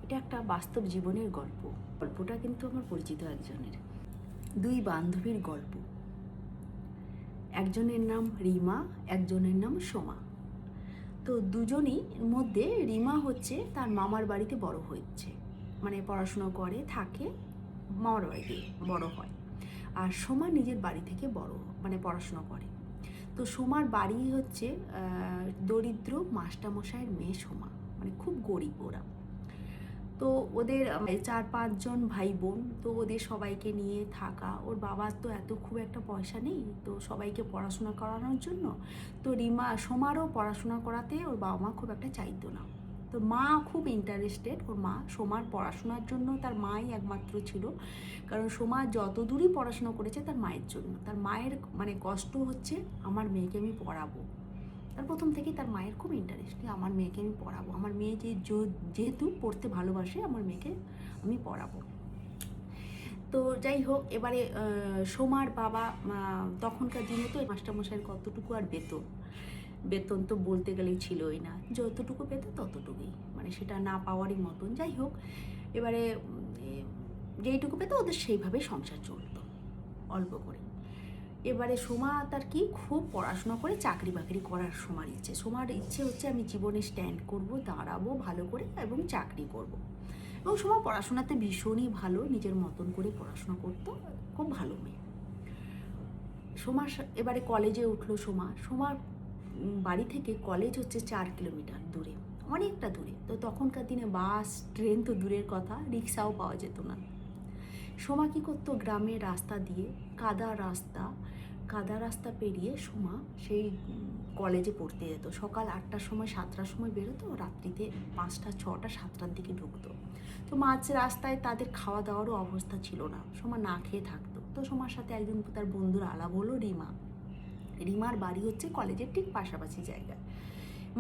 এটা একটা বাস্তব জীবনের গল্প। গল্পটা কিন্তু আমার পরিচিত একজনের। দুই বান্ধবীর গল্প। একজনের নাম রিমা, একজনের নাম সোমা। তো দুজনই মধ্যে রিমা হচ্ছে তার মামার বাড়িতে বড় হয়েছে, মানে পড়াশুনো করে থাকে, মামার বাড়িতে বড় হয়। আর সোমা নিজের বাড়ি থেকে বড়, মানে পড়াশুনো করে। তো সোমার বাড়ি হচ্ছে দরিদ্র মাস্টারমশাইয়ের মেয়ে সোমা, মানে খুব গরিব ওরা। তো ওদের 4-5 জন ভাই বোন, তো ওদের সবাইকে নিয়ে থাকা। ওর বাবার তো খুব একটা পয়সা নেই, তো সবাইকে পড়াশোনা করানোর জন্য তো সোমারও পড়াশোনা করাতে ওর বাবা মা খুব একটা চাইতো না। তো মা খুব ইন্টারেস্টেড, ওর মা সোমার পড়াশোনার জন্য। তার মাই একমাত্র ছিল, কারণ সোমা যত দূরই পড়াশোনা করেছে তার মায়ের জন্য। তার মায়ের মানে কষ্ট হচ্ছে, আমার মেয়েকে আমি পড়াবো। তার প্রথম থেকেই তার মায়ের খুব ইন্টারেস্ট, আমার মেয়েকে আমি পড়াবো, আমার মেয়ে যেহেতু পড়তে ভালোবাসে, আমার মেয়েকে আমি পড়াবো। তো যাই হোক, এবারে সোমার বাবা, তখনকার দিনে তো মাস্টারমশাইয়ের কতটুকু আর বেতন তো বলতে গেলেই ছিলই না, যতটুকু পেত ততটুকুই, মানে সেটা না পাওয়ারই মতন। যাই হোক, এবারে যেইটুকু পেত ওদের সেইভাবে সংসার চলতো অল্প করে। এবারে সোমা তার কি খুব পড়াশোনা করে চাকরি বাকরি করার সোমার ইচ্ছে হচ্ছে আমি জীবনে স্ট্যান্ড করব, দাঁড়াবো ভালো করে এবং চাকরি করব। এবং সোমা পড়াশোনাতে ভীষণই ভালো, নিজের মতন করে পড়াশোনা করতো, খুব ভালো মেয়ে। এবারে কলেজে উঠলো সোমার বাড়ি থেকে কলেজ হচ্ছে 4 কিলোমিটার দূরে, অনেকটা দূরে। তো তখনকার দিনে বাস ট্রেন তো দূরের কথা, রিক্সাও পাওয়া যেত না। সোমা কী করতো, গ্রামের রাস্তা দিয়ে কাদা রাস্তা পেরিয়ে সোমা সেই কলেজে পড়তে যেত। সকাল 8টার সময় 7টার সময় বেরোতো, রাত্রিতে 5টা 6টা 7টার দিকে ঢুকতো। তো মাঝ রাস্তায় তাদের খাওয়া দাওয়ারও অবস্থা ছিল না, সোমা না খেয়ে থাকতো। তো সোমার সাথে একজন তার বন্ধুর আলাপ হলো, রিমার বাড়ি হচ্ছে কলেজের ঠিক পাশাপাশি জায়গায়,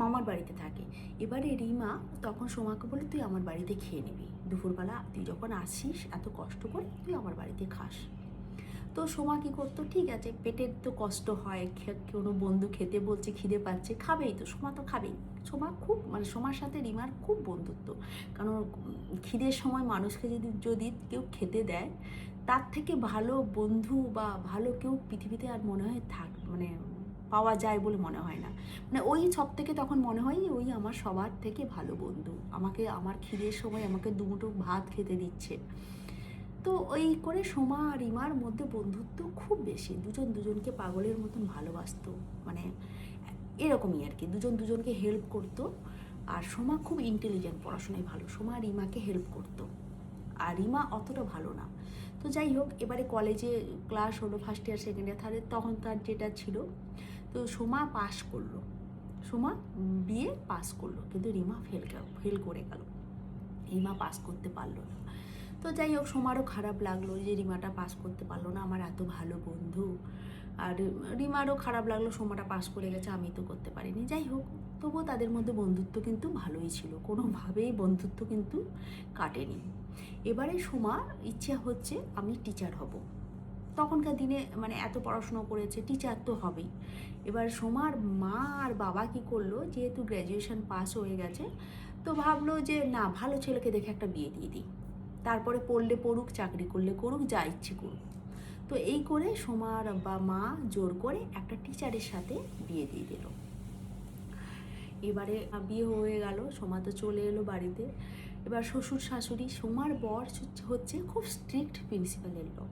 মামার বাড়িতে থাকে। এবারে রিমা তখন সোমাকে বলে, তুই আমার বাড়িতে খেয়ে নিবি দুপুরবেলা, তুই যখন আসিস এত কষ্ট করে, তুই আমার বাড়িতে খাস। তো সোমা কী করতো, ঠিক আছে, পেটের তো কষ্ট হয়, কোনো বন্ধু খেতে বলছে, খিদে পাচ্ছে, খাবেই তো, সোমা তো খাবেই। সোমার সাথে রিমার খুব বন্ধুত্ব, কারণ খিদের সময় মানুষকে যদি কেউ খেতে দেয়, তার থেকে ভালো বন্ধু বা ভালো কেউ পৃথিবীতে আর মনে হয় মানে পাওয়া যায় বলে মনে হয় না। মানে ওই সব থেকে তখন মনে হয় ওই আমার সবার থেকে ভালো বন্ধু, আমাকে আমার খিদের সময় আমাকে দুমুঠো ভাত খেতে দিচ্ছে। তো ওই করে সোমা আর রিমার মধ্যে বন্ধুত্ব খুব বেশি, দুজন দুজনকে পাগলের মতন ভালোবাসতো, মানে এরকমই আর কি, দুজন দুজনকে হেল্প করতো। আর সোমা খুব ইন্টেলিজেন্ট, পড়াশোনায় ভালো, সোমা রিমাকে হেল্প করতো, আর রিমা অতটা ভালো না। তো যাই হোক, এবারে কলেজে ক্লাস হলো, first year second year third, তখন তার যেটা ছিল। তো সোমা পাস করলো, সোমা বিএ পাস করলো, কিন্তু রিমা ফেল করে গেল, রিমা পাস করতে পারলো না। তো যাই হোক, সোমারও খারাপ লাগলো যে রিমাটা পাস করতে পারলো না, আমার এত ভালো বন্ধু। আর রিমারও খারাপ লাগলো, সোমাটা পাস করে গেছে, আমি তো করতে পারিনি। যাই হোক, তবুও তাদের মধ্যে বন্ধুত্ব কিন্তু ভালোই ছিল, কোনোভাবেই বন্ধুত্ব কিন্তু কাটেনি। এবারে সোমার ইচ্ছা হচ্ছে আমি টিচার হব। তখনকার দিনে মানে এত পড়াশুনো করেছে, টিচার তো হবেই। এবার সোমার মা আর বাবা কি করলো, যেহেতু গ্র্যাজুয়েশন পাস হয়ে গেছে, তো ভাবলো যে না, ভালো ছেলেকে দেখে একটা বিয়ে দিয়ে দিই, তারপরে পড়লে পড়ুক, চাকরি করলে করুক, যা ইচ্ছে করুক। তো এই করে সোমার মা জোর করে একটা টিচারের সাথে বিয়ে দিয়ে দিল। এবারে বিয়ে হয়ে গেল, সোমা তো চলে এলো বাড়িতে। এবার শ্বশুর শাশুড়ি, সোমার বর হচ্ছে খুব স্ট্রিক্ট প্রিন্সিপালের লোক।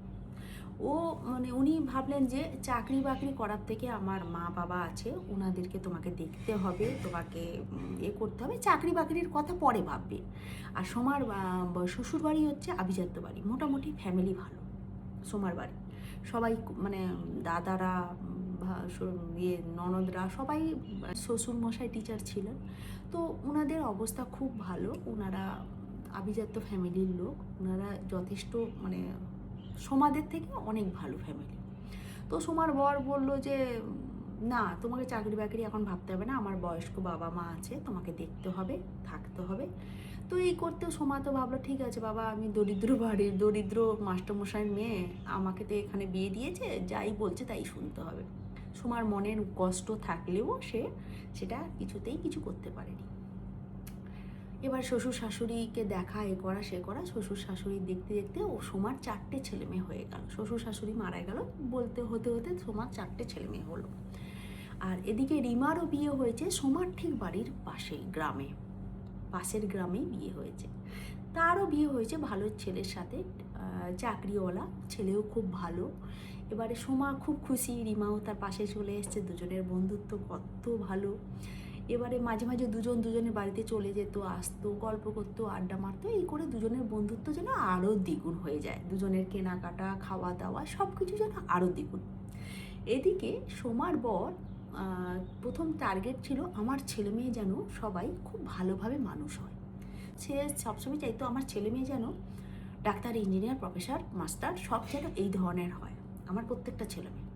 ও মানে উনি ভাবলেন যে চাকরি বাকরি করার থেকে আমার মা বাবা আছে, ওনাদেরকে তোমাকে দেখতে হবে, তোমাকে করতে হবে, চাকরি বাকরির কথা পরে ভাববে। আর সোমার শ্বশুরবাড়ি হচ্ছে আভিজাত্য বাড়ি, মোটামুটি ফ্যামিলি ভালো সোমার বাড়ি, সবাই মানে দাদারা, ননদরা সবাই, শ্বশুরমশাই টিচার ছিলেন। তো ওনাদের অবস্থা খুব ভালো, ওনারা আভিজাত্য ফ্যামিলির লোক, ওনারা যথেষ্ট মানে সোমাদের থেকে অনেক ভালো ফ্যামিলি। তো সোমার বর বলল যে না, তোমাকে চাকরি বাকরি এখন ভাবতে হবে না, আমার বয়স্ক বাবা মা আছে, তোমাকে দেখতে হবে, থাকতে হবে। তো এই করতেও সোমা তো ভাবলো, ঠিক আছে বাবা, আমি দরিদ্র মাস্টারমশাইয়ের মেয়ে, আমাকে তো এখানে বিয়ে দিয়েছে, যাই বলছে তাই শুনতে হবে। সোমার মনের কষ্ট থাকলেও সেটা কিছুতেই কিছু করতে পারেনি। এবার শ্বশুর শাশুড়িকে দেখা, এ করা সে করা, শ্বশুর শাশুড়ি দেখতে দেখতে ও সোমার 4টে ছেলে মেয়ে হয়ে গেল। শ্বশুর শাশুড়ি মারা গেল, বলতে হতে হতে সোমার 4টে ছেলে মেয়ে হলো। আর এদিকে রিমারও বিয়ে হয়েছে সোমার ঠিক বাড়ির পাশেই গ্রামে, পাশের গ্রামেই বিয়ে হয়েছে। তারও বিয়ে হয়েছে ভালো ছেলের সাথে, চাকরিওয়ালা, ছেলেও খুব ভালো। এবারে সোমা খুব খুশি, রিমাও তার পাশে চলে এসছে, দুজনের বন্ধুত্ব কত ভালো। এবারে মাঝে মাঝে দুজনের বাড়িতে চলে যেত, আসতো, গল্প করতো, আড্ডা মারতো, এই করে দুজনের বন্ধুত্ব যেন আরও দ্বিগুণ হয়ে যায়। দুজনের কেনাকাটা, খাওয়া দাওয়া সব কিছু যেন আরও দ্বিগুণ। এদিকে সোমার বর প্রথম টার্গেট ছিল আমার ছেলে মেয়ে যেন সবাই খুব ভালোভাবে মানুষ হয়। সে সবসময় চাইতো আমার ছেলে মেয়ে যেন ডাক্তার, ইঞ্জিনিয়ার, প্রফেসর, মাস্টার সব যেন এই ধরনের হয়, আমার প্রত্যেকটা ছেলে মেয়ে।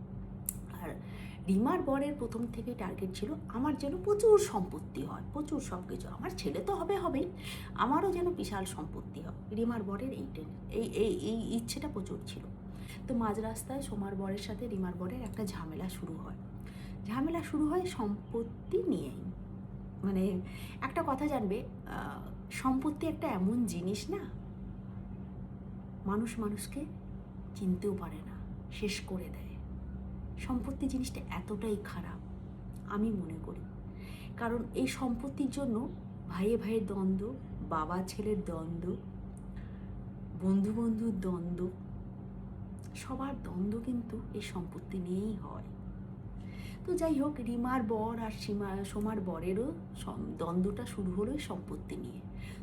আর রিমার বরের প্রথম থেকে টার্গেট ছিল আমার যেন প্রচুর সম্পত্তি হয়, প্রচুর সব কিছু, আমার ছেলে তো হবেই, আমারও যেন বিশাল সম্পত্তি হয়। রিমার বরের এই ইচ্ছেটা প্রচুর ছিল। তো মাঝ রাস্তায় সোমার বরের সাথে রিমার বরের একটা ঝামেলা শুরু হয়। সম্পত্তি নিয়েই। মানে একটা কথা জানবে, সম্পত্তি একটা এমন জিনিস না, মানুষ মানুষকে চিনতেও পারে না, শেষ করে দেয়। সম্পত্তি জিনিসটা এতটাই খারাপ আমি মনে করি, কারণ এই সম্পত্তির জন্য ভাইয়ে ভাইয়ের দ্বন্দ্ব, বাবা ছেলের দ্বন্দ্ব, বন্ধু বন্ধুর দ্বন্দ্ব, সবার দ্বন্দ্ব কিন্তু এই সম্পত্তি নিয়েই হয়। তো যাই হোক, রিমার বর আর সোমার বরেরও দ্বন্দ্বটা শুরু হলো এই সম্পত্তি নিয়ে।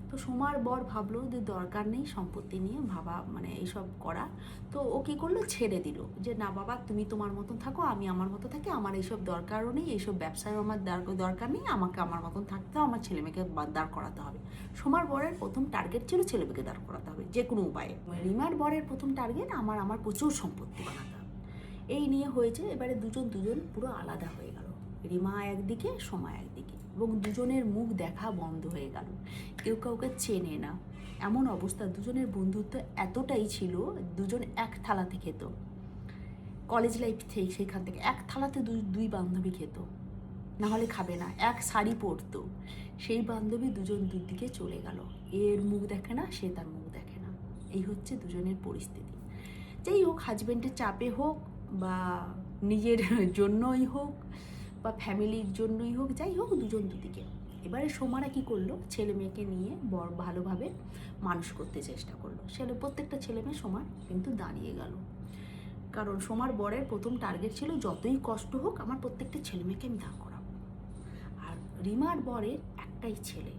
তো সোমার বর ভাবলো যে দরকার নেই সম্পত্তি নিয়ে ভাবা, মানে এইসব করা। তো ও কী করলো, ছেড়ে দিল যে না বাবা, তুমি তোমার মতন থাকো, আমি আমার মতো থাকি, আমার এইসব দরকারও নেই, এইসব ব্যবসায়ও আমার দরকার নেই, আমাকে আমার মতন থাকতে হবে, আমার ছেলেমেয়েকে দাঁড় করাতে হবে। সোমার বরের প্রথম টার্গেট ছিল ছেলেমেয়েকে দাঁড় করাতে হবে যে কোনো উপায়ে। রিমার বরের প্রথম টার্গেট আমার প্রচুর সম্পত্তি বানাতে হবে। এই নিয়ে হয়েছে। এবারে দুজন পুরো আলাদা হয়ে গেল, রিমা একদিকে, সোমা একদিকে, এবং দুজনের মুখ দেখা বন্ধ হয়ে গেল, কেউ কাউকে চেনে না, এমন অবস্থা। দুজনের বন্ধুত্ব এতটাই ছিল, দুজন এক থালাতে খেত, কলেজ লাইফ থেকে সেইখান থেকে এক থালাতে দুই বান্ধবী খেত, না হলে খাবে না, এক শাড়ি পরতো। সেই বান্ধবী দুজন দুদিকে চলে গেল, এর মুখ দেখে না, সে তার মুখ দেখে না, এই হচ্ছে দুজনের পরিস্থিতি। যাই হোক, হাজব্যান্ডের চাপে হোক বা নিজের জন্যই হোক বা ফ্যামিলির জন্যই হোক, যাই হোক, দুজন দুদিকে। এবারে সোমারা কী করলো, ছেলে মেয়েকে নিয়ে ভালোভাবে মানুষ করতে চেষ্টা করলো। প্রত্যেকটা ছেলে মেয়ে সোমার কিন্তু দাঁড়িয়ে গেল, কারণ সোমার বরের প্রথম টার্গেট ছিল যতই কষ্ট হোক আমার প্রত্যেকটা ছেলে মেয়েকে আমি দাঁড় করাবো। আর রিমার বরের একটাই ছেলে,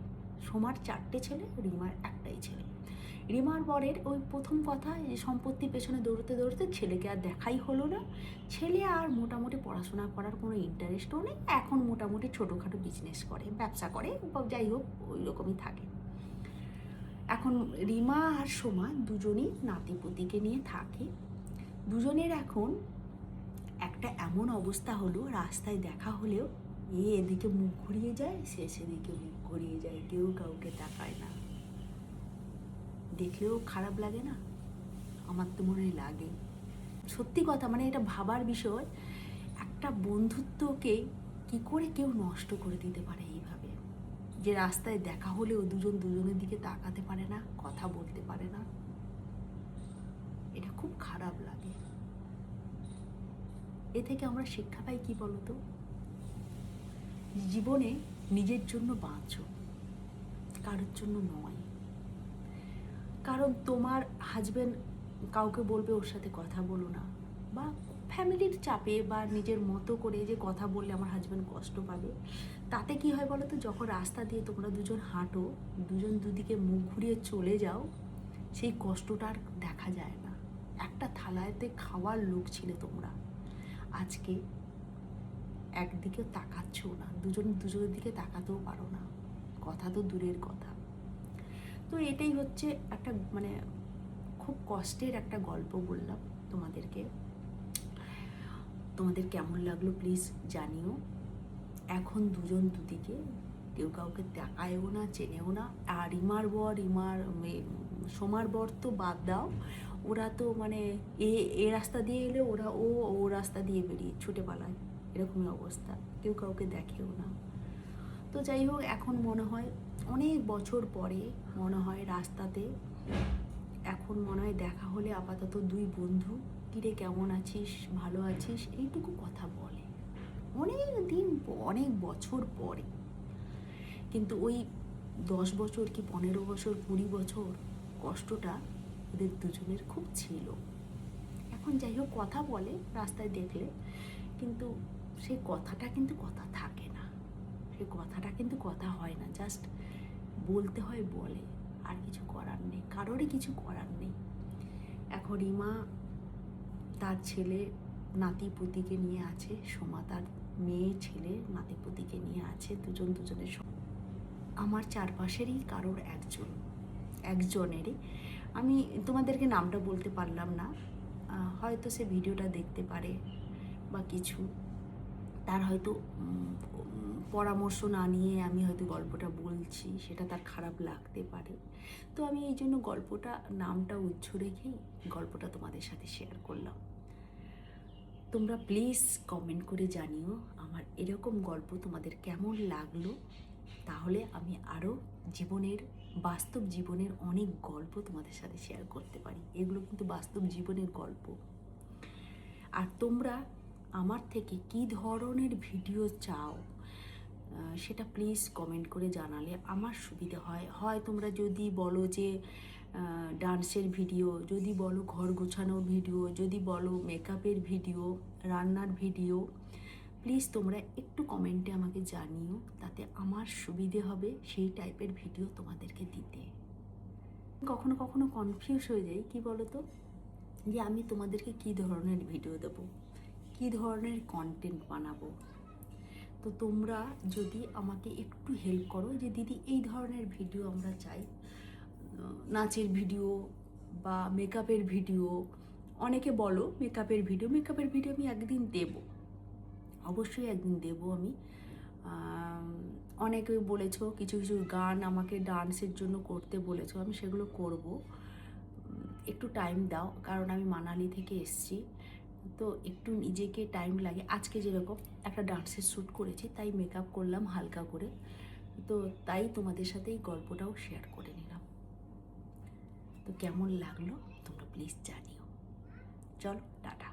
সোমার 4টে ছেলে, রিমার একটাই ছেলে। রিমার বরের ওই প্রথম কথা, যে সম্পত্তির পেছনে দৌড়তে দৌড়তে ছেলেকে আর দেখাই হলো না। ছেলে আর মোটামুটি পড়াশোনা করার কোনো ইন্টারেস্টও নেই, এখন মোটামুটি ছোটোখাটো বিজনেস করে, ব্যবসা করে, যাই হোক ওই রকমই থাকে। এখন রিমা আর সোমা দুজনেই নাতিপুতিকে নিয়ে থাকে। দুজনের এখন একটা এমন অবস্থা হলো, রাস্তায় দেখা হলেও এদিকে মুখ ঘুরিয়ে যায়, সে সেদিকে মুখ ঘুরিয়ে যায়, কেউ কাউকে তাকায় না। দেখলেও খারাপ লাগে না? আমার তো মনে হয় লাগে। সত্যি কথা, মানে এটা ভাবার বিষয়, একটা বন্ধুত্বকে কি করে কেউ নষ্ট করে দিতে পারে এইভাবে, যে রাস্তায় দেখা হলেও দুজনের দিকে তাকাতে পারে না, কথা বলতে পারে না। এটা খুব খারাপ লাগে। এ থেকে আমরা শিক্ষা পাই কি বলতো, জীবনে নিজের জন্য বাঁচো, কারোর জন্য নয়। কারণ তোমার হাজব্যান্ড কাউকে বলবে ওর সাথে কথা বলো না, বা ফ্যামিলির চাপে বা নিজের মতো করে যে কথা বললে আমার হাজব্যান্ড কষ্ট পাবে, তাতে কি হয় বলো তো, যখন রাস্তা দিয়ে তোমরা দুজন হাঁটো, দুজন দুদিকে মুখ ঘুরিয়ে চলে যাও, সেই কষ্টটা আর দেখা যায় না। একটা থালাতে খাওয়ার লোক ছিলে তোমরা, আজকে একদিকেও তাকাচ্ছেও না, দুজনের দিকে তাকাতেও পারো না, কথা তো দূরের কথা। তো এটাই হচ্ছে একটা মানে খুব কষ্টের একটা গল্প বললাম তোমাদেরকে। তোমাদের কেমন লাগলো প্লিজ জানিও। এখন দুজন দুদিকে, কেউ কাউকে তাকায়ও না, চেনেও না। আর সোমার বর তো বাদ দাও, ওরা তো মানে এ রাস্তা দিয়ে এলে ওরা ও রাস্তা দিয়ে বেরিয়ে ছুটে পালায়, এরকমই অবস্থা, কেউ কাউকে দেখেও না। তো যাই হোক, এখন মনে হয় অনেক বছর পরে মনে হয় রাস্তাতে, এখন মনে হয় দেখা হলে আপাতত দুই বন্ধু, কিরে কেমন আছিস, ভালো আছিস, এইটুকু কথা বলে অনেক দিন, অনেক বছর পরে। কিন্তু ওই 10 বছর কি 15 বছর 20 বছর কষ্টটা ওদের দুজনের খুব ছিল। এখন যাই হোক কথা বলে রাস্তায় দেখলে, কিন্তু সেই কথাটা কিন্তু কথা থাকে না, সেই কথাটা কিন্তু কথা হয় না, জাস্ট বলতে হয় বলে, আর কিছু করার নেই, কারোরই কিছু করার নেই। এখন রিমা তার ছেলে নাতি পুতিকে নিয়ে আছে, সোমা তার মেয়ে ছেলে নাতি পুতিকে নিয়ে আছে, দুজন দুজনের আমার চারপাশেরই কারোর একজনেরই, আমি তোমাদেরকে নামটা বলতে পারলাম না, হয়তো সে ভিডিওটা দেখতে পারে বা কিছু, তার হয়তো পরামর্শ না নিয়ে আমি হয়তো গল্পটা বলছি, সেটা তার খারাপ লাগতে পারে। তো আমি এই জন্য গল্পটা নামটা উচ্চ রেখেই গল্পটা তোমাদের সাথে শেয়ার করলাম। তোমরা প্লিজ কমেন্ট করে জানিও আমার এরকম গল্প তোমাদের কেমন লাগলো, তাহলে আমি আরও বাস্তব জীবনের অনেক গল্প তোমাদের সাথে শেয়ার করতে পারি। এগুলো কিন্তু বাস্তব জীবনের গল্প। আর তোমরা আমার থেকে কি ধরনের ভিডিও চাও সেটা প্লিজ কমেন্ট করে জানালে আমার সুবিধা হয় তোমরা যদি বলো যে ডান্সের ভিডিও, যদি বলো ঘর গোছানোর ভিডিও, যদি বলো মেকআপের ভিডিও, রান্নার ভিডিও, প্লিজ তোমরা একটু কমেন্টে আমাকে জানিও, তাতে আমার সুবিধে হবে সেই টাইপের ভিডিও তোমাদেরকে দিতে। কখনো কখনো কনফিউজ হয়ে যাই, কি বলো তো, যে আমি তোমাদেরকে কী ধরনের ভিডিও দেবো, কী ধরনের কন্টেন্ট বানাবো। তো তোমরা যদি আমাকে একটু হেল্প করো যে দিদি এই ধরনের ভিডিও আমরা চাই, নাচের ভিডিও বা মেকআপের ভিডিও, অনেকে বলো মেকআপের ভিডিও আমি একদিন দেবো, অবশ্যই একদিন দেবো আমি। অনেকে বলেছো কিছু কিছু গান আমাকে ডান্সের জন্য করতে বলেছো, আমি সেগুলো করব, একটু টাইম দাও, কারণ আমি মানালি থেকে এসছি, তো একটু নিজেকে টাইম লাগে। আজকে যেরকম একটা ডান্সের শ্যুট করেছি, তাই মেকআপ করলাম হালকা করে, তো তাই তোমাদের সাথে এই গল্পটাও শেয়ার করে নিলাম। তো কেমন লাগলো তোমরা প্লিজ জানিও। চলো টাটা।